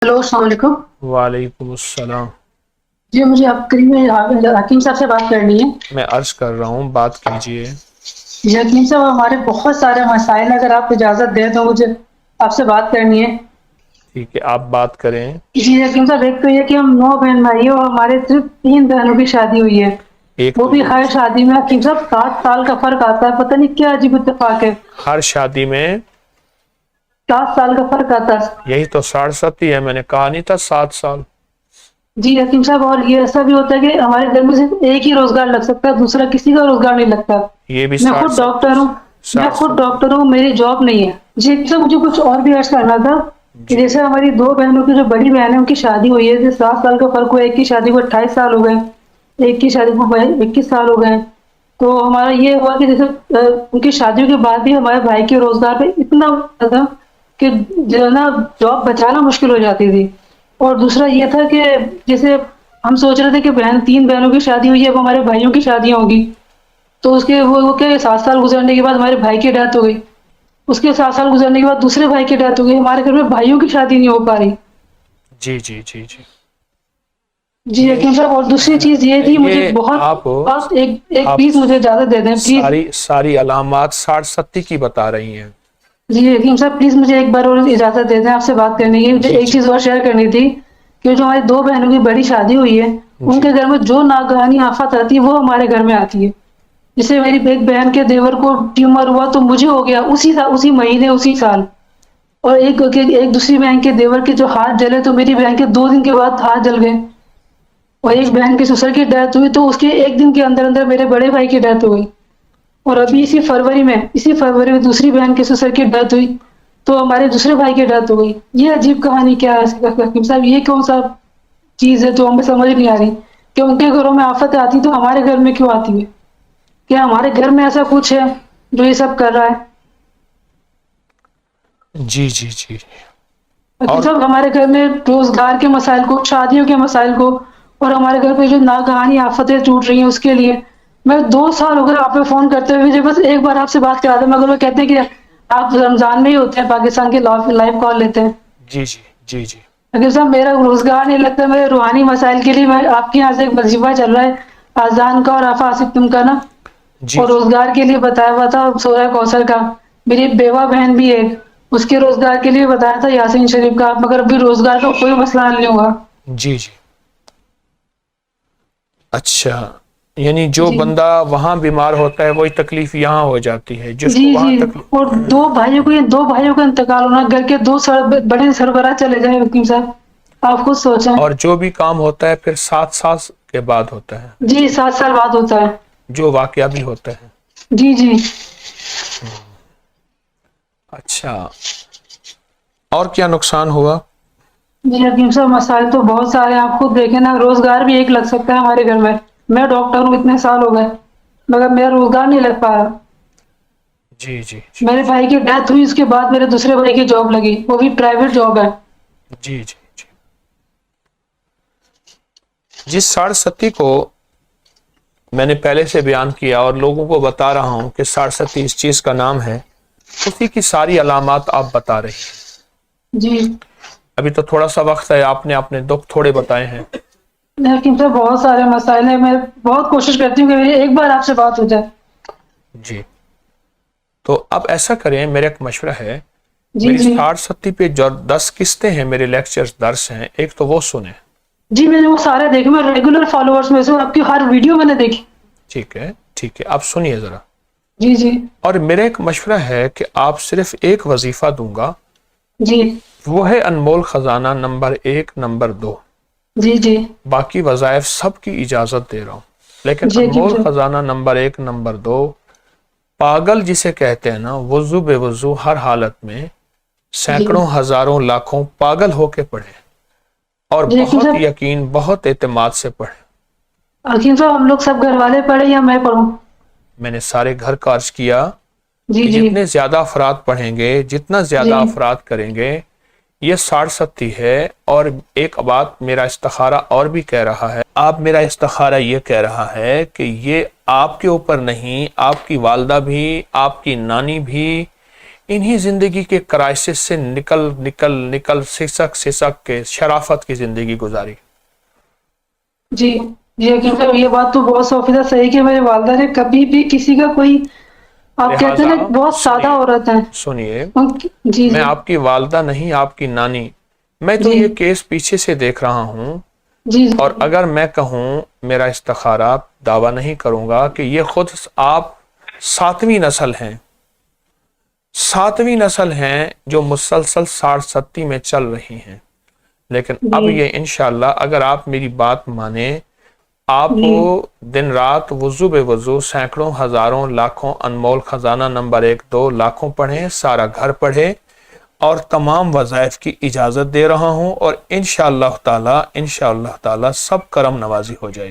Hello अस्सलाम वालेकुम। वालेकुम अस्सलाम। जी मुझे आप करीब हकीम साहब से बात करनी है। मैं अर्ज कर रहा हूँ, बात कीजिए। जी हकीम साहब, हमारे बहुत सारे मसाइल हैं, अगर आप इजाज़त दें तो मुझे आपसे बात करनी है। ठीक है, आप बात करें। जी हकीम साहब, एक तो ये कि हम 9 बहन भाई हैं और हमारे सिर्फ 3 बहनों की शादी हुई है। एक वो तो भी ये हर शादी में हकीम साहब 7 साल का फर्क आता है, पता नहीं क्या अजीब इत्तेफाक है। हर शादी में 7 साल का फर्क आता है। यही तो 67 है, मैंने कहा नहीं था 7 साल। जी हकीम साहब, और ये ऐसा भी होता है कि हमारे घर में सिर्फ एक ही रोजगार लग सकता है, दूसरा किसी का रोजगार नहीं लगता। ये भी मैं साठ खुद डॉक्टर सत्तर हूँ। मैं साठ खुद सत्तर डॉक्टर हूँ, मेरी जॉब नहीं है। जी हकीम साहब, मुझे कुछ और भी अर्ज करना था कि जी जैसे हमारी 2 बहनों की जो बड़ी बहन है उनकी शादी हुई है, जैसे 7 साल का फर्क हुआ, एक की शादी को 28 साल हो गए, एक की शादी को 21 साल हो गए। तो हमारा ये हुआ कि जैसे उनकी शादियों के बाद भी हमारे भाई के रोजगार पे इतना था कि जो है ना, जॉब बचाना मुश्किल हो जाती थी। और दूसरा ये था कि जैसे हम सोच रहे थे कि 3 बहनों की शादी हुई है, अब हमारे भाइयों की शादियां होगी। तो उसके वो क्या 7 साल गुजरने के बाद हमारे भाई की डेथ हो गई। उसके 7 साल गुजरने के बाद दूसरे भाई की डेथ हो गई। हमारे घर में भाइयों की शादी नहीं हो पा रही। जी जी जी जी। जी ये हकीम साहब, और दूसरी चीज ये थी, मुझे ये बहुत आप बहुत एक एक आप प्लीज मुझे इजाजत दे दें प्लीज। सारी सारी अलामात 60-70 की बता रही हैं। जी हकीम साहब, प्लीज मुझे एक बार और इजाजत दे दें आपसे बात करने की। मुझे जी एक जी चीज और शेयर करनी थी कि जो हमारी 2 बहनों की बड़ी शादी हुई है, जी उनके घर में जो नागहानी आफत आती है वो हमारे घर में आती है। जैसे मेरी एक बहन के देवर को ट्यूमर हुआ तो मुझे हो गया उसी महीने उसी साल। और एक दूसरी बहन के देवर के जो हाथ जले तो मेरी बहन के 2 दिन के बाद हाथ जल गए। और एक जी बहन के ससुर की डेथ हुई तो उसके एक दिन के अंदर अंदर मेरे बड़े भाई की डेथ हो गई। और अभी जी इसी फरवरी में दूसरी बहन के ससुर की डेथ हुई तो हमारे दूसरे भाई की डेथ हो गई। ये अजीब कहानी क्या है हकीम साहब? ये कौन सा चीज है जो हमें समझ नहीं आ रही कि उनके घरों में आफत आती तो हमारे घर में क्यों आती है? क्या हमारे घर में ऐसा कुछ है जो ये सब कर रहा है? जी जी जी। बाकी और सब हमारे घर में रोजगार के मसाइल को, शादियों के मसाइल को, और हमारे घर पे जो नागहानी आफतें टूट रही हैं उसके लिए मैं 2 साल हो गए आप पे फोन करते हुए। मुझे बस एक बार आपसे बात करा दें, मगर वो कहते हैं कि आप रमजान में ही होते हैं, पाकिस्तान के लाइव कॉल लेते हैं। जी जी जी जी अगर साहब मेरा रोजगार नहीं लगता, मेरे रूहानी मसाइल के लिए मैं आपके यहाँ से एक वजीफा चल रहा है आजान का और आफासिक तुम का ना, जी और जी। रोजगार के लिए बताया हुआ था सूरह कौसर का। मेरी बेवा बहन भी है, उसके रोजगार के लिए बताया था यासीन शरीफ का, मगर अभी रोजगार का कोई मसला नहीं हुआ। जी जी। अच्छा, यानी जो जी बंदा वहां बीमार होता है वही तकलीफ यहाँ हो जाती है, जी जिसको जी। वहां तकलीफ। और 2 भाइयों का इंतकाल होना, घर के बड़े सरबराह चले जाए वकील साहब, आप खुद सोचें। और जो भी काम होता है फिर 7 साल के बाद होता है, जी 7 साल बाद होता है। जो वाकया भी होता है। जी जी। अच्छा, और क्या नुकसान हुआ? जी हकीम साहब, मसाइल तो बहुत सारे हैं, आप खुद देखें ना, रोजगार भी एक लग सकता है हमारे घर में। मैं डॉक्टर हूँ, इतने साल हो गए, मगर मेरा रोजगार नहीं लग पा रहा। जी जी जी मेरे भाई की डेथ हुई, उसके बाद मेरे दूसरे भाई की जॉब लगी, वो भी प्राइवेट जॉब है। जी जी जी। जिस साढ़सती को मैंने पहले से बयान किया और लोगों को बता रहा हूं कि साढ़सती इस चीज का नाम है, उसी की सारी अलामात आप बता रही हैं। जी अभी तो थोड़ा सा वक्त है, आपने अपने दुख थोड़े बताए हैं। लेकिन सर बहुत सारे मसाइल हैं, मैं बहुत कोशिश करती हूँ कि मेरी एक बार आपसे बात हो जाए। जी, तो अब ऐसा करें, मेरा एक मशवरा है। जी मेरी जी। 60-70 पे जो 10 किस्तें हैं, मेरे लेक्चर्स दर्स हैं, एक तो वो सुने। जी मैंने वो सारे देखे, मैं रेगुलर फॉलोअर्स में से हूँ, आपकी हर वीडियो मैंने देखी। ठीक है ठीक है, आप सुनिए जरा। जी जी। और मेरा एक मशवरा है कि आप सिर्फ एक वजीफा दूंगा, जी वो है अनमोल खजाना नंबर 1 नंबर 2। जी। जी बाकी वज़ाइफ सब की इजाजत दे रहा हूं, लेकिन जी हकीम अनमोल साहब। खजाना नंबर 1 नंबर 2, पागल जिसे कहते हैं ना, वजू बेवजू हर हालत में जी सैकड़ों हजारों लाखों पागल होके पढ़े, और जी हकीम बहुत साहब। यकीन बहुत एतमाद से पढ़े। हकीम साहब, हम लोग सब घर वाले पढ़े या मैं पढ़ूं? मैंने सारे घर का अर्ज किया जी कि जी जितने ज्यादा अफराद पढ़ेंगे, जितना जी। ज्यादा अफराद करेंगे, ये 60-70 है। और एक बात मेरा इस्तिखारा और भी कह रहा है, आप मेरा इस्तिखारा ये कह रहा है कि ये आपके ऊपर नहीं, आपकी वालदा भी, आपकी नानी भी इन्हीं जिंदगी के क्राइसिस से निकल निकल निकल सिसक के शराफत की जिंदगी गुजारी। जी जी हकीम साहब, ये बात तो बहुत 100% सही कि मेरे वालदा ने कभी भी किसी का कोई, आप कहते हैं ना, लिहाजा बहुत सादा औरत है सुनिए, जी मैं जी आपकी वालदा नहीं, आपकी नानी, मैं तो जी ये केस पीछे से देख रहा हूँ। जी जी और अगर मैं कहूँ, मेरा इस्तिखारा, दावा नहीं करूंगा कि ये खुद आप 7वीं नस्ल हैं, 7वीं नस्ल हैं जो मुसलसल 60-70 में चल रही हैं। लेकिन अब जी ये इंशाल्लाह अगर आप मेरी बात माने, आप जी दिन रात वुजू बेवुजू सैकड़ों हजारों लाखों अनमोल खजाना नंबर 1-2 लाखों पढ़े, सारा घर पढ़े, और तमाम वज़ाइफ की इजाज़त दे रहा हूं। और इंशाअल्लाह ताला सब करम नवाजी हो जाएगी।